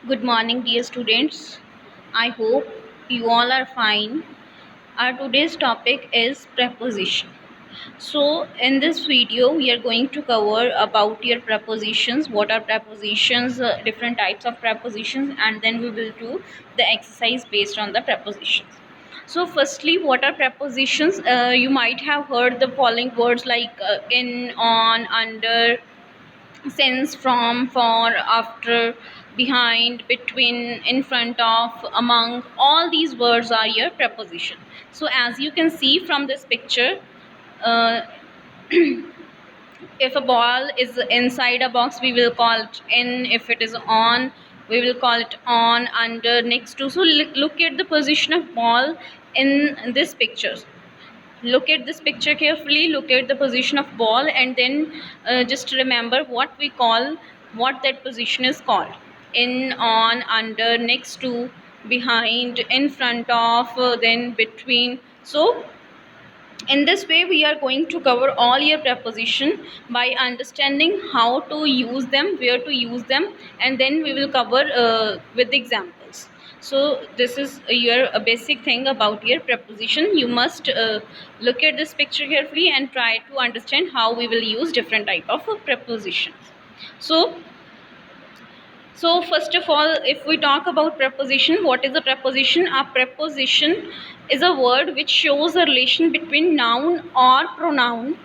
Good morning, dear students. I hope you all are fine. Our today's topic is preposition. So, in this video, we are going to cover about your prepositions. What are prepositions? Different types of prepositions, and then we will do the exercise based on the prepositions. So, firstly, what are prepositions? You might have heard the following words like in, on, under, since, from, for, after, behind, between, in front of, among. All these words are your preposition. So as you can see from this picture, uh, if a ball is inside a box, we will call it in. If it is on, we will call it on, under, next to. So look at the position of ball in this picture. Look at this picture carefully, look at the position of ball, and then just remember what that position is called: in, on, under, next to, behind, in front of, then between. So in this way we are going to cover all your preposition by understanding how to use them, where to use them, and then we will cover with examples. So this is your basic thing about your preposition. You must look at this picture carefully and try to understand how we will use different type of prepositions. So first of all, if we talk about preposition, what is a preposition? A preposition is a word which shows a relation between noun or pronoun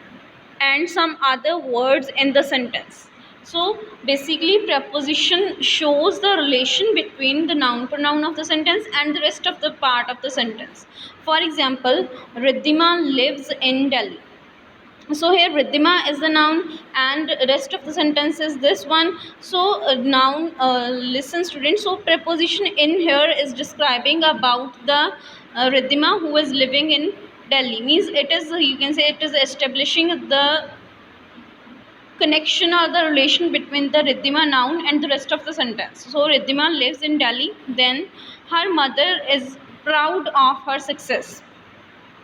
and some other words in the sentence. So basically, preposition shows the relation between the noun pronoun of the sentence and the rest of the part of the sentence. For example, Riddhima lives in Delhi. So here Riddhima is the noun and rest of the sentence is this one. So noun, listen students, so preposition in here is describing about the Riddhima who is living in Delhi. Means it is, you can say, it is establishing the connection or the relation between the Riddhima noun and the rest of the sentence. So Riddhima lives in Delhi, then her mother is proud of her success.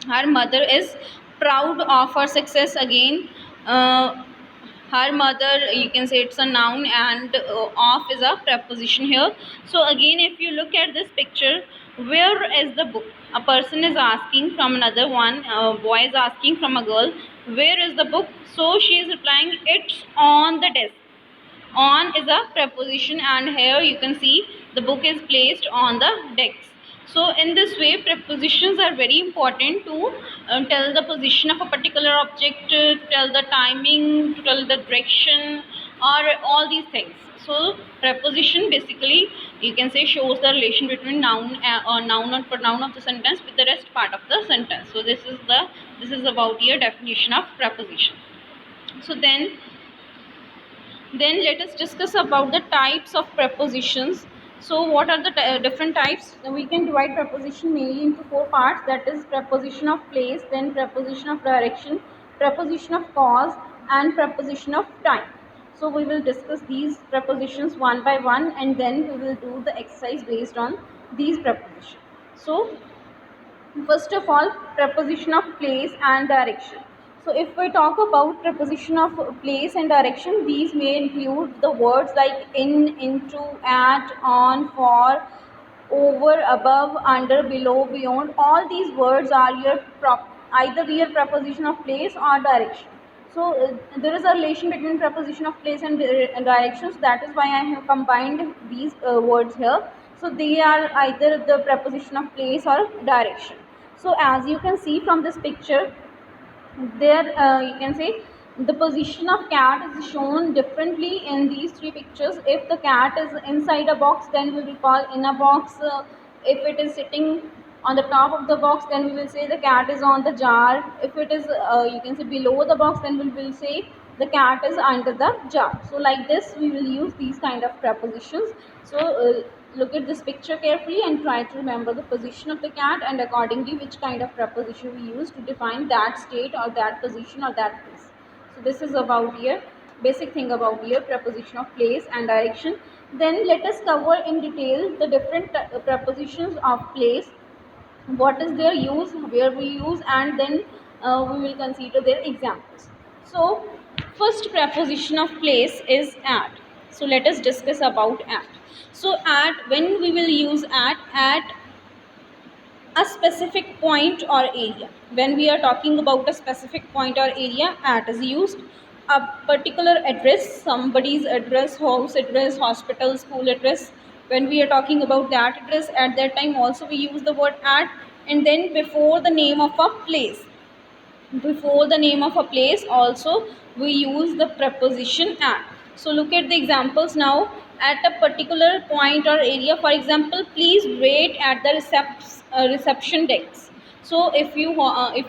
Her mother is proud of her success. Again, her mother, you can say it's a noun, and of is a preposition here. So again, if you look at this picture, where is the book? A person is asking from another one, a boy is asking from a girl, where is the book? So she is replying, it's on the desk. On is a preposition, and here you can see the book is placed on the desk. So in this way, prepositions are very important to tell the position of a particular object, to tell the timing, to tell the direction, or all these things. So preposition basically, you can say, shows the relation between noun or noun or pronoun of the sentence with the rest part of the sentence. So this is about your definition of preposition. So then let us discuss about the types of prepositions. So what are the different types? We can divide preposition mainly into four parts, that is preposition of place, then preposition of direction, preposition of cause, and preposition of time. So we will discuss these prepositions one by one, and then we will do the exercise based on these prepositions. So first of all, preposition of place and direction. So if we talk about preposition of place and direction, these may include the words like in, into, at, on, for, over, above, under, below, beyond. All these words are your either your preposition of place or direction. So there is a relation between preposition of place and directions. That is why I have combined these words here. So they are either the preposition of place or direction. So as you can see from this picture, there you can say the position of cat is shown differently in these three pictures. If the cat is inside a box, then we will call in a box. If it is sitting on the top of the box, then we will say the cat is on the jar. If it is you can say below the box, then we will say the cat is under the jar. So like this we will use these kind of prepositions. So look at this picture carefully and try to remember the position of the cat, and accordingly which kind of preposition we use to define that state or that position or that place. So this is about your basic thing about your preposition of place and direction. Then let us cover in detail the different prepositions of place, what is their use, where we use, and then we will consider their examples. So first preposition of place is at. So let us discuss about at. So at, when we will use at a specific point or area. When we are talking about a specific point or area, at is used. A particular address, somebody's address, house address, hospital, school address, when we are talking about that address, at that time also we use the word at. And then before the name of a place, before the name of a place also we use the preposition at. So look at the examples now. At a particular point or area, for example, please wait at the reception desk. So if you are you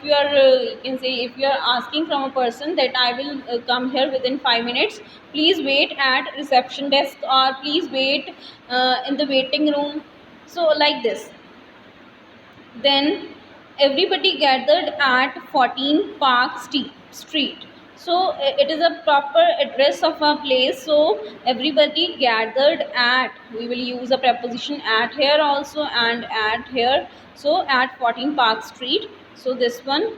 can say, if you are asking from a person that I will come here within 5 minutes, please wait at reception desk, or please wait in the waiting room, so like this. Then everybody gathered at 14 Park Street. So it is a proper address of a place. So everybody gathered at, we will use a preposition at here also, and at here. So at 14 Park Street. So this one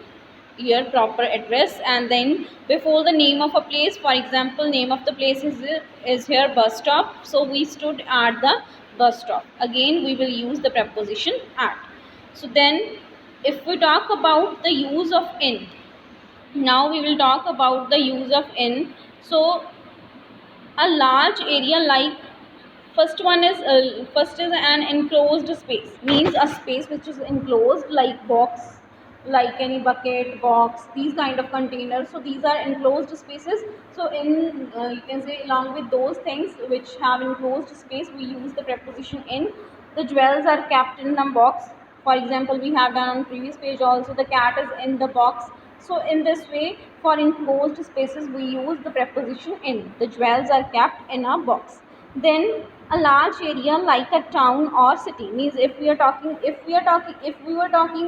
here, proper address. And then before the name of a place, for example, name of the place is here bus stop. So we stood at the bus stop. Again we will use the preposition at. So then if we talk about the use of in, now we will talk about the use of in. So a large area, like first is an enclosed space, means a space which is enclosed, like box, like any bucket, box, these kind of containers. So these are enclosed spaces. So in you can say, along with those things which have enclosed space, we use the preposition in. The jewels are kept in a box. For example, we have done on previous page also, the cat is in the box. So in this way, for enclosed spaces we use the preposition in. The jewels are kept in a box. Then a large area, like a town or city, means if we were talking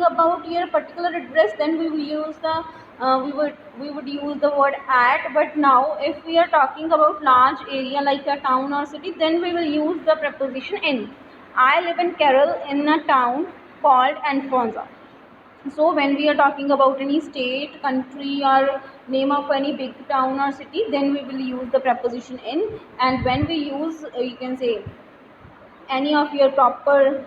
about your particular address, then we will use the we would use the word at. But now if we are talking about large area like a town or city, then we will use the preposition in. I live in Carroll, in a town called Alfonsa. So when we are talking about any state, country, or name of any big town or city, then we will use the preposition in. And when we use you can say any of your proper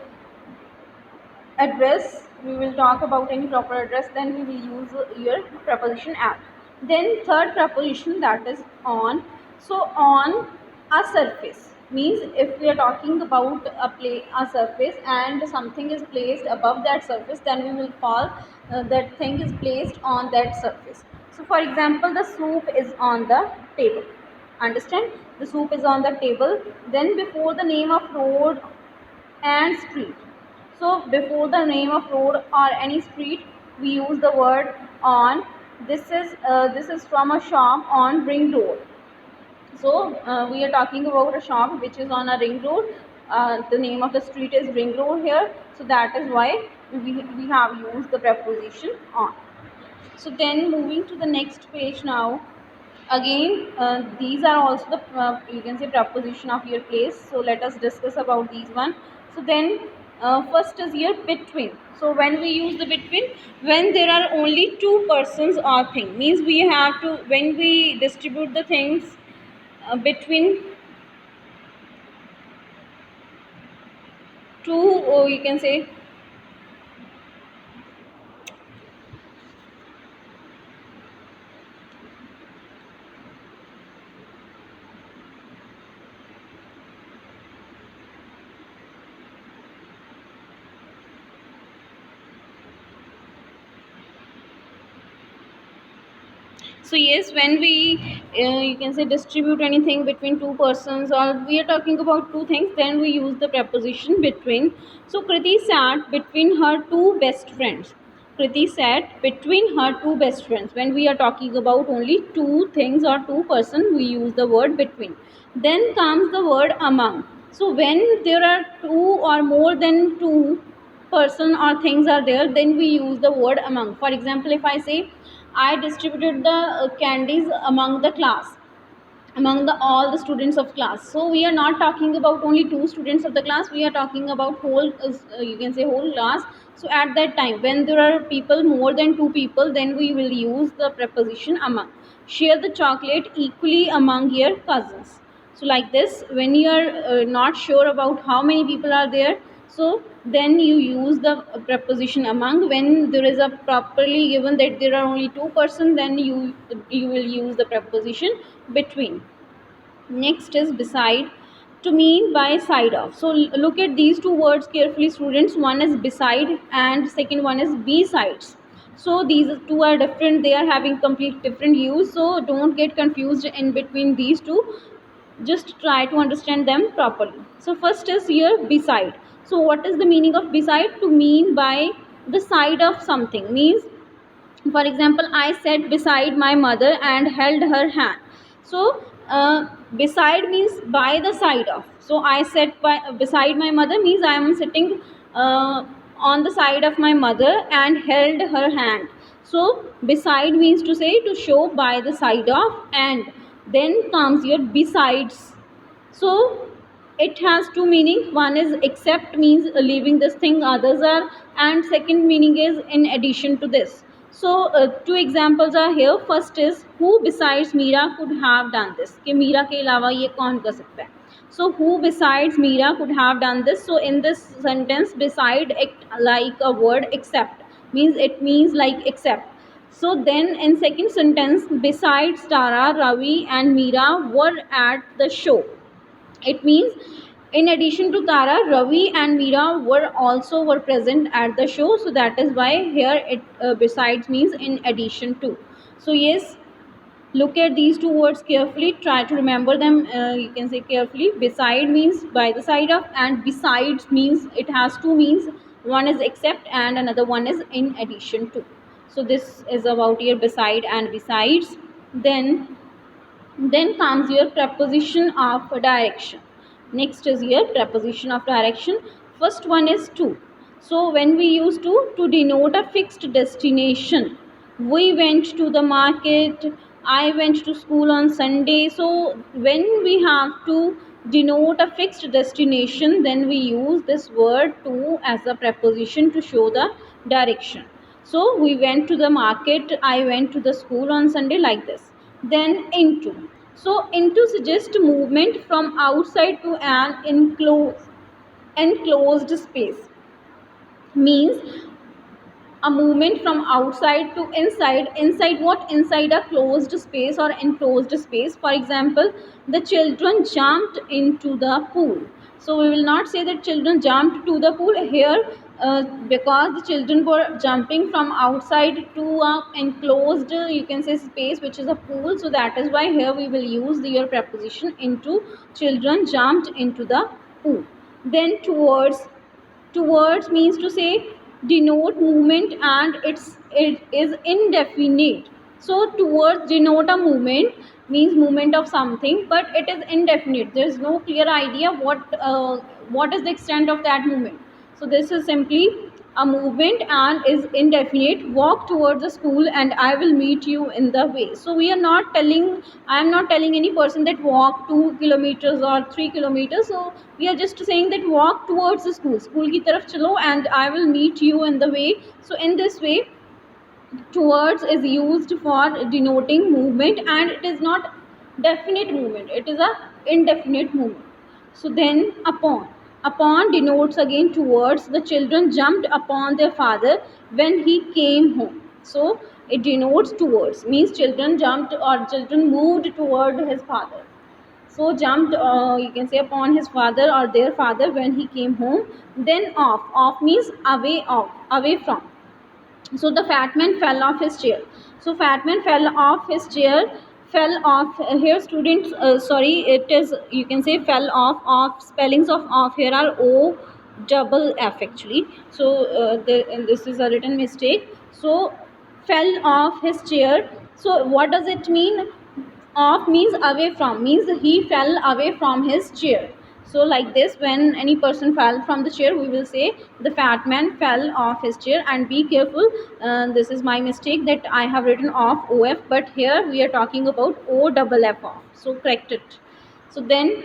address, we will talk about any proper address, then we will use your preposition at. Then third preposition, that is on. So on a surface, means if we are talking about a surface and something is placed above that surface, then we will call that thing is placed on that surface. So for example, the soup is on the table. Understand, the soup is on the table. Then before the name of road and street, so before the name of road or any street, we use the word on. This is from a shop on ring road. So we are talking about a shop which is on a ring road. The name of the street is ring road here. So that is why we have used the preposition on. So then moving to the next page now. Again these are also the you can say preposition of your place. So let us discuss about these one. So then first is here between. So when we use the between, when there are only two persons or thing, means we have to, when we distribute the things between two, or you can say so yes, when we you can say distribute anything between two persons, or we are talking about two things, then we use the preposition between. So Kriti sat between her two best friends. Kriti sat between her two best friends. When we are talking about only two things or two person, we use the word between. Then comes the word among. So when there are two or more than two person or things are there, then we use the word among. For example, if I say I distributed the candies among the class, among the all the students of class. So we are not talking about only two students of the class, we are talking about whole you can say whole class. So at that time, when there are people more than two people, then we will use the preposition among. Share the chocolate equally among your cousins. So like this, when you are not sure about how many people are there, so then you use the preposition among. When there is a properly given that there are only two persons, then you will use the preposition between. Next is beside, to mean by side of. So look at these two words carefully, students. One is beside and second one is besides. So these two are different, they are having complete different use, so don't get confused in between these two, just try to understand them properly. So first is here beside. So what is the meaning of beside? To mean by the side of something, means for example, I sat beside my mother and held her hand. So beside means by the side of. So I sat beside my mother means I am sitting on the side of my mother and held her hand. So beside means to say, to show by the side of, and then comes your besides. So it has two meanings. One is except, means leaving this thing others are, and second meaning is in addition to this. So two examples are here. First is, who besides Meera could have done this, कि मीरा के अलावा ये कौन कर सकता है. So who besides Meera could have done this. So in this sentence, beside act like a word except, means it means like except. So then in second sentence, besides Tara, Ravi and Meera were at the show. It means in addition to Tara, Ravi and Meera were present at the show. So that is why here it besides means in addition to. So yes, look at these two words carefully. Try to remember them. You can say carefully. Beside means by the side of, and besides means it has two means. One is except and another one is in addition to. So this is about your beside and besides. Then comes your preposition of direction. Next is your preposition of direction. First one is to. So when we use to denote a fixed destination. We went to the market, I went to school on Sunday. So when we have to denote a fixed destination, then we use this word to as a preposition to show the direction. So we went to the market, I went to the school on Sunday, like this. Then into. So into suggests movement from outside to an enclosed space. Means a movement from outside to inside. Inside what? Inside a closed space or enclosed space. For example, the children jumped into the pool. So we will not say that children jumped to the pool here, because the children were jumping from outside to a enclosed, you can say, space which is a pool. So that is why here we will use the your preposition into. Children jumped into the pool. Then towards means to say denote movement, and it is indefinite. So towards denote a movement, means movement of something, but it is indefinite. There is no clear idea what is the extent of that movement. So this is simply a movement and is indefinite. Walk towards the school and I will meet you in the way. So we are not telling, I am not telling any person that walk 2 kilometers or 3 kilometers. So we are just saying that walk towards the school की तरफ चलो and I will meet you in the way. So in this way, towards is used for denoting movement, and it is not definite movement, it is a indefinite movement. So then upon denotes again towards. The children jumped upon their father when he came home. So it denotes towards, means children jumped or children moved toward his father. So jumped, you can say, upon his father or their father when he came home. Then off means away from. So the fat man fell off his chair. So fat man fell off his chair. Fell off here, students, sorry, it is, you can say, fell off spellings of off here are o double f actually. So this is a written mistake. So fell off his chair. So what does it mean? Off means away from, means he fell away from his chair. So like this, when any person fell from the chair, we will say the fat man fell off his chair. And be careful, this is my mistake that I have written off OF, but here we are talking about O double F off. So correct it. So then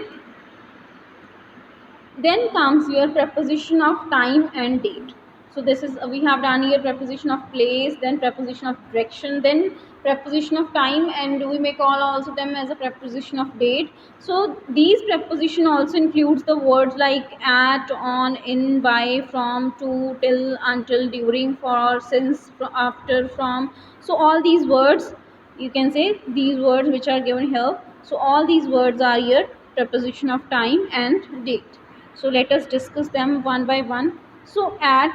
comes your preposition of time and date. So this is we have done here preposition of place, then preposition of direction, then preposition of time, and we may call also them as a preposition of date. So these preposition also includes the words like at, on, in, by, from, to, till, until, during, for, since, after, from. So all these words, you can say these words which are given here. So all these words are here preposition of time and date. So let us discuss them one by one. So at,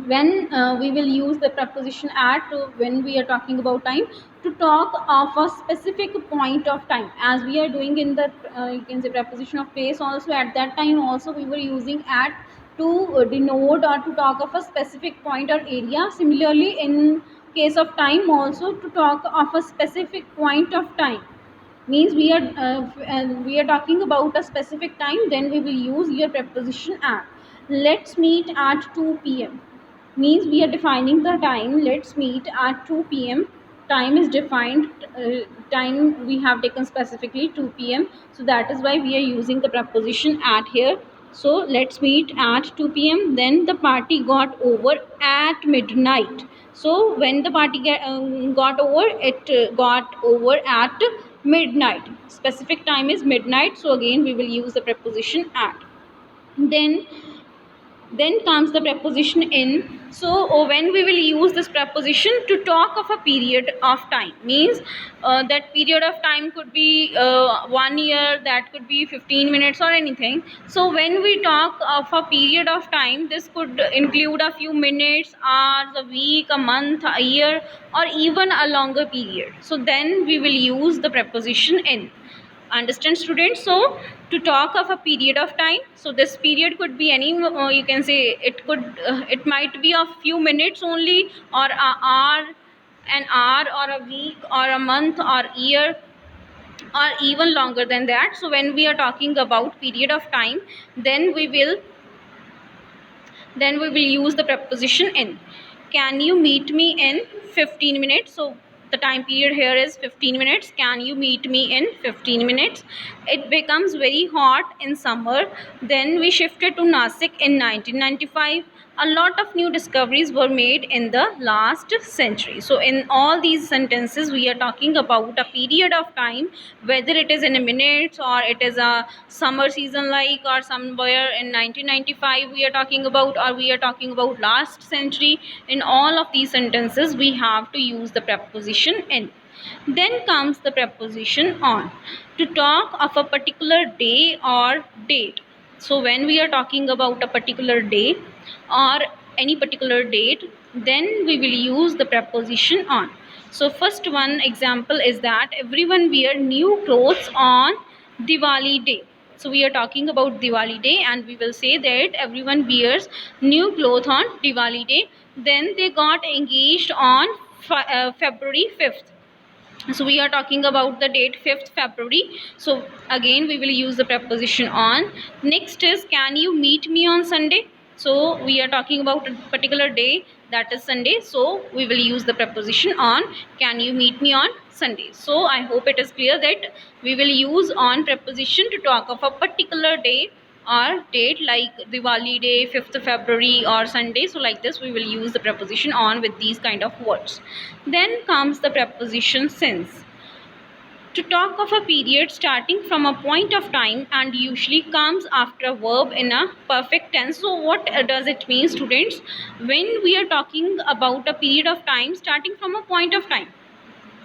when we will use the preposition at when we are talking about time, to talk of a specific point of time, as we are doing in the you can say preposition of place also. At that time also we were using at to denote or to talk of a specific point or area. Similarly, in case of time also, to talk of a specific point of time, means we are talking about a specific time, then we will use your preposition at. Let's meet at 2 p.m. means we are defining the time. Let's meet at 2 p.m. Time is defined, time we have taken specifically 2 p.m. So that is why we are using the preposition at here. So let's meet at 2 p.m. Then the party got over at midnight. So when the party got over, it got over at midnight. Specific time is midnight. So again we will use the preposition at. Then comes the preposition in. So when we will use this preposition to talk of a period of time, means that period of time could be 1 year, that could be 15 minutes or anything. So when we talk of a period of time, this could include a few minutes, hours, a week, a month, a year, or even a longer period. So then we will use the preposition in. Understand, students? So to talk of a period of time, so this period could be any you can say it might be a few minutes only, or an hour, or a week, or a month, or year, or even longer than that. So when we are talking about period of time, then we will use the preposition in. Can you meet me in 15 minutes? So the time period here is 15 minutes. Can you meet me in 15 minutes? It becomes very hot in summer. Then we shifted to Nasik in 1995. A lot of new discoveries were made in the last century. So in all these sentences we are talking about a period of time, whether it is in a minute or it is a summer season like, or somewhere in 1995 we are talking about, or we are talking about last century. In all of these sentences we have to use the preposition in. Then comes the preposition on, to talk of a particular day or date. So when we are talking about a particular day or any particular date, then we will use the preposition on. So first one example is that everyone wear new clothes on Diwali day. So we are talking about Diwali day, and we will say that everyone wears new clothes on Diwali day. Then they got engaged on February 5th. So we are talking about the date 5th February. So again we will use the preposition on. Next is, can you meet me on Sunday? So we are talking about a particular day, that is Sunday. So we will use the preposition on. Can you meet me on Sunday? So I hope it is clear that we will use on preposition to talk of a particular day or date, like Diwali day, 5th February, or Sunday. So like this we will use the preposition on with these kind of words. Then comes the preposition since, to talk of a period starting from a point of time and usually comes after a verb in a perfect tense. So what does it mean, students? When we are talking about a period of time starting from a point of time,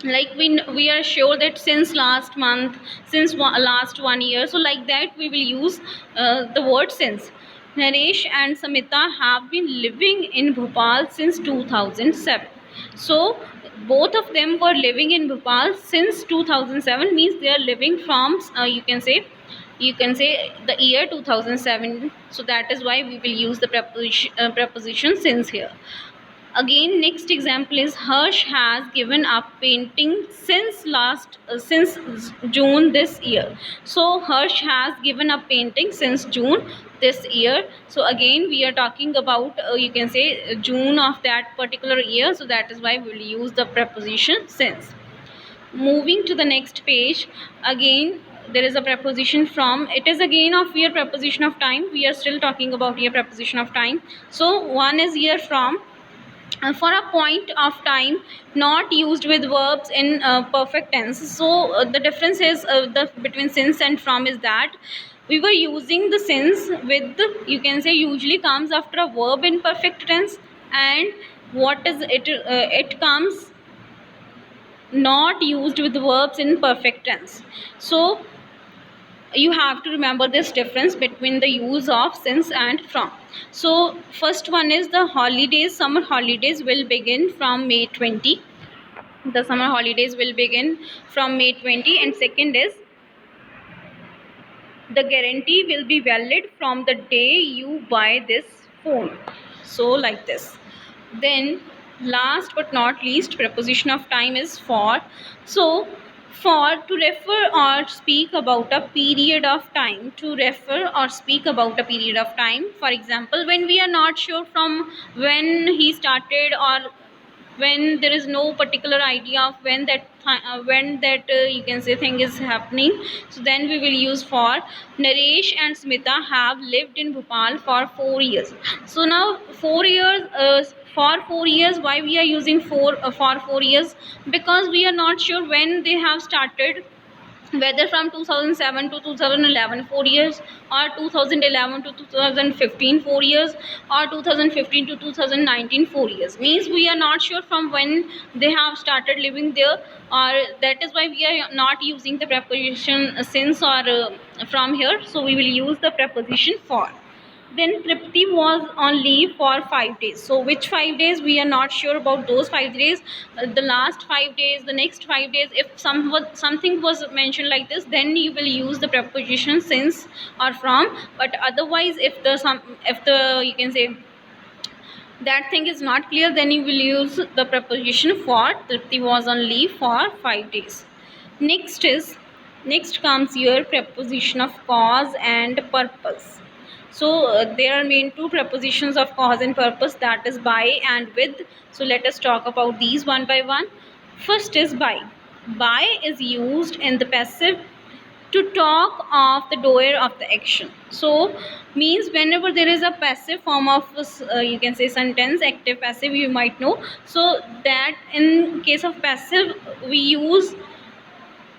like we are sure that since last month, since last 1 year, so like that we will use the word since. Naresh and Samita have been living in Bhopal since 2007. So both of them were living in Bhopal since 2007, means they are living from you can say the year 2007. So that is why we will use the preposition since here. Again, next example is, Harsh has given up painting since June this year. So Harsh has given up painting since June this year. So again we are talking about you can say June of that particular year. So that is why we will use the preposition since. Moving to the next page, again there is a preposition from. It is again of here preposition of time. We are still talking about here preposition of time. So one is here from. For a point of time not used with verbs in perfect tense. So the difference is the between since and from is that we were using the since with you can say usually comes after a verb in perfect tense, and what is it, it comes not used with verbs in perfect tense. So you have to remember this difference between the use of since and from. So first one is the holidays. Summer holidays will begin from May 20. The summer holidays will begin from May 20. And second is the guarantee will be valid from the day you buy this phone. So like this. Then last but not least preposition of time is for. So for, to refer or speak about a period of time, to refer or speak about a period of time. For example, when we are not sure from when he started, or when there is no particular idea of when that you can say thing is happening, so then we will use for. Naresh and Smita have lived in Bhopal for 4 years. So now 4 years, for 4 years, why we are using for 4 years? Because we are not sure when they have started, whether from 2007 to 2011 4 years, or 2011 to 2015 4 years, or 2015 to 2019 4 years. Means we are not sure from when they have started living there, or that is why we are not using the preposition since or from here. So we will use the preposition for. Then Tripti was on leave for 5 days. So which 5 days? We are not sure about those 5 days. The last 5 days, the next 5 days. If something was mentioned like this, then you will use the preposition since or from. But otherwise, if the you can say that thing is not clear, then you will use the preposition for. Tripti was on leave for 5 days. Next comes your preposition of cause and purpose. So there are main two prepositions of cause and purpose, that is by and with. So let us talk about these one by one. First is by. By is used in the passive to talk of the doer of the action. So means whenever there is a passive form of you can say sentence, active passive, you might know. So that in case of passive we use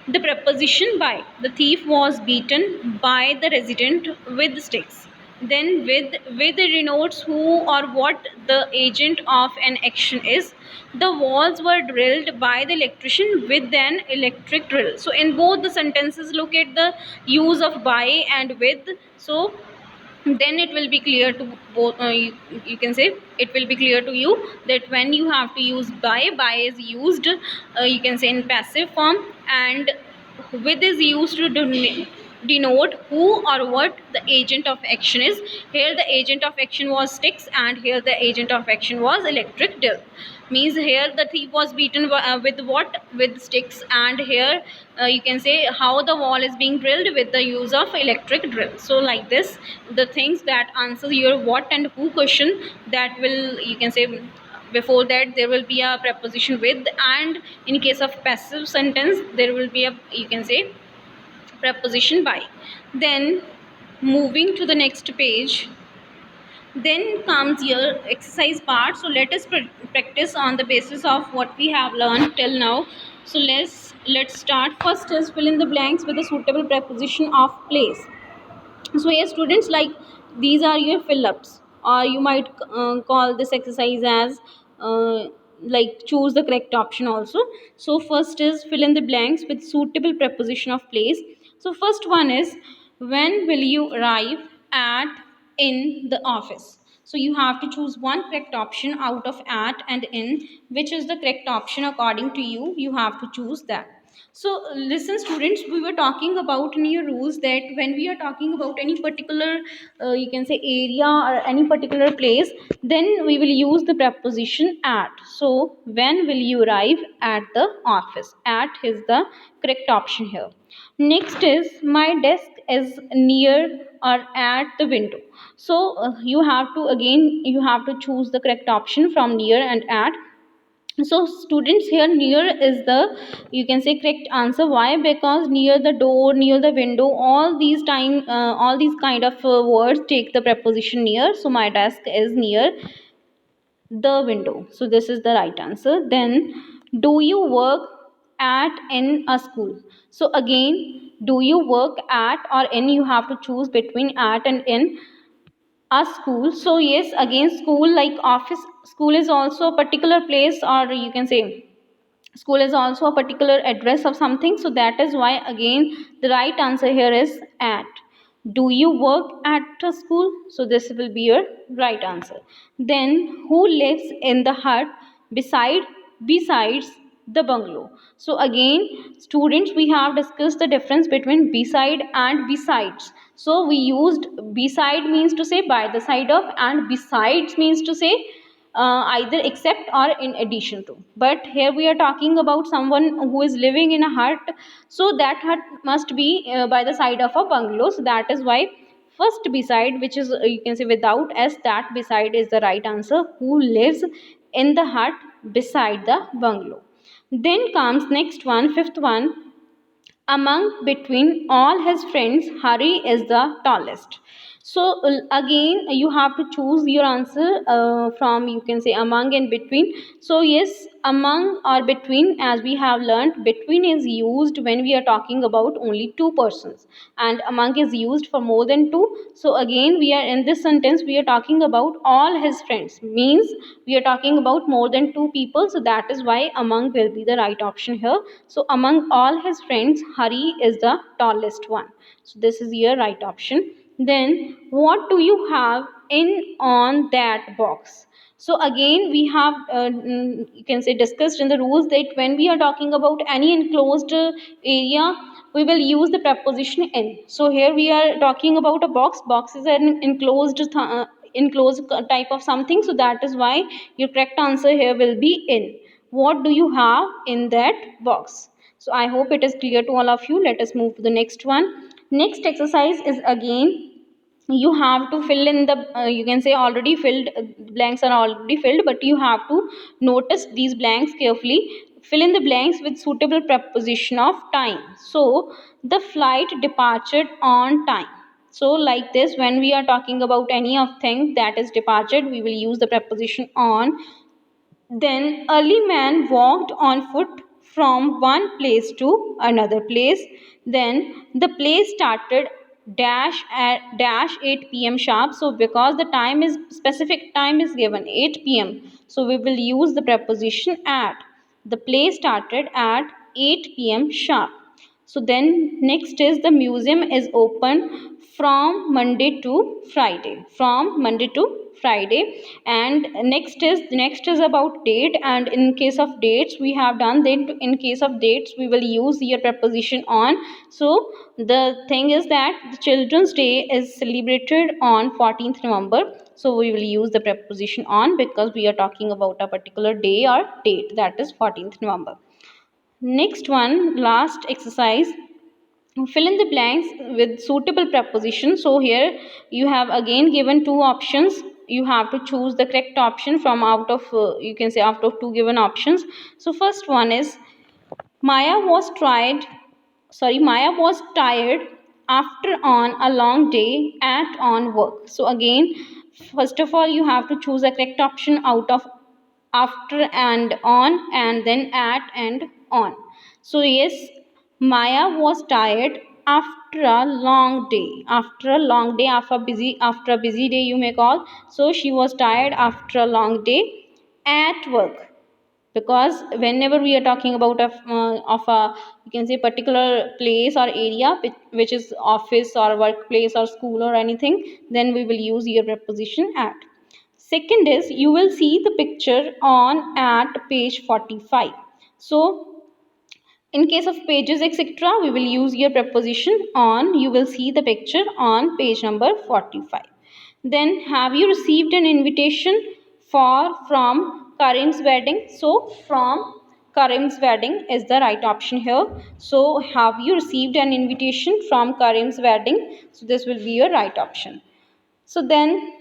the preposition by. The thief was beaten by the resident with sticks. Then with denotes who or what the agent of an action is. The walls were drilled by the electrician with an electric drill. So in both the sentences, look at the use of by and with. So then it will be clear to both, you can say it will be clear to you that when you have to use by is used you can say in passive form, and with is used to denote who or what the agent of action is. Here the agent of action was sticks, and here the agent of action was electric drill. Means here the thief was beaten with what? With sticks. And here you can say how the wall is being drilled with the use of electric drill. So like this, the things that answer your what and who question, that will you can say before that there will be a preposition with, and in case of passive sentence there will be a you can say preposition by. Then moving to the next page, then comes your exercise part. So let us practice on the basis of what we have learned till now. So let's start. First is fill in the blanks with a suitable preposition of place. So here students, like these are your fill-ups, or you might call this exercise as like choose the correct option also. So first is fill in the blanks with suitable preposition of place. So first one is, when will you arrive at in the office? So you have to choose one correct option out of at and in. Which is the correct option according to you? You have to choose that. So listen students, we were talking about new rules that when we are talking about any particular you can say area or any particular place, then we will use the preposition at. So when will you arrive at the office? At is the correct option here. Next is, my desk is near or at the window. So you have to choose the correct option from near and at. So students, here near is the, you can say, correct answer. Why? Because near the door, near the window, all these kind of words take the preposition near. So my desk is near the window, so this is the right answer. Then, do you work at in a school? So again, do you work at or in, you have to choose between at and in a school. So yes, again, school like office, school is also a particular place, or you can say school is also a particular address of something. So that is why again the right answer here is at. Do you work at a school? So this will be your right answer. Then, who lives in the hut besides the bungalow? So again, students, we have discussed the difference between beside and besides. So we used beside means to say by the side of, and besides means to say either except or in addition to. But here we are talking about someone who is living in a hut, so that hut must be by the side of a bungalow. So that is why first beside, which is you can say without s, that beside is the right answer. Who lives in the hut beside the bungalow? Then comes next one, fifth one. Among between all his friends, Hari is the tallest. So again, you have to choose your answer from, you can say, among and between. So yes, among or between, as we have learned, between is used when we are talking about only two persons, and among is used for more than two. So again, we are in this sentence, we are talking about all his friends, means we are talking about more than two people. So that is why among will be the right option here. So among all his friends, Hari is the tallest one. So this is your right option. Then, what do you have in on that box? So again, we have you can say discussed in the rules that when we are talking about any enclosed area, we will use the preposition in. So here we are talking about a box. Box is an enclosed type of something. So that is why your correct answer here will be in. What do you have in that box? So I hope it is clear to all of you. Let us move to the next one. Next exercise is again, you have to fill in the you can say already filled blanks are already filled, but you have to notice these blanks carefully. Fill in the blanks with suitable preposition of time. So the flight departed on time. So like this, when we are talking about any of thing that is departed, we will use the preposition on. Then early man walked on foot from one place to another place. Then the play started dash 8 p.m. sharp. So because the time is specific time is given 8 p.m. So we will use the preposition at. The play started at 8 p.m. sharp. So then next is the museum is open from Monday to Friday. From Monday to Friday. And next is about date, and in case of dates we have done, then in case of dates we will use your preposition on. So the thing is that the Children's Day is celebrated on 14th November. So we will use the preposition on because we are talking about a particular day or date, that is 14th November. Next one, last exercise, fill in the blanks with suitable preposition. So here you have again given two options. You have to choose the correct option from out of you can say out of two given options. So first one is, Maya was tried Maya was tired after on a long day at on work. So again, first of all, you have to choose a correct option out of after and on, and then at and on. So yes, Maya was tired after a long day. After a long day, after a busy day, you may call. So she was tired after a long day at work. Because whenever we are talking about of a, you can say, particular place or area which is office or workplace or school or anything, then we will use your preposition at. Second is, you will see the picture on at page 45. So in case of pages etc, we will use your preposition on. You will see the picture on page number 45. Then, have you received an invitation for from Karim's wedding? So from Karim's wedding is the right option here. So have you received an invitation from Karim's wedding? So this will be your right option. So then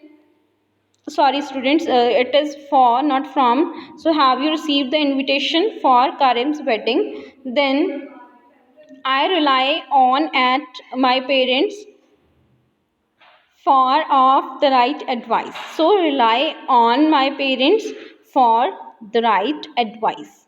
sorry students, it is for, not from. So have you received the invitation for Karim's wedding? Then I rely on at my parents for of the right advice. So rely on my parents for the right advice.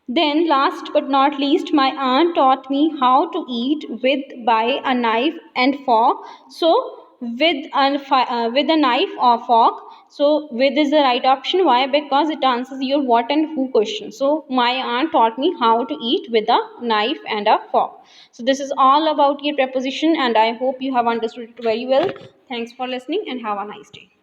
Then, last but not least, my aunt taught me how to eat with by a knife and fork. So, with a knife or fork. So, with is the right option. Why? Because it answers your what and who question. So, my aunt taught me how to eat with a knife and a fork. So, this is all about your preposition, and I hope you have understood it very well. Thanks for listening, and have a nice day.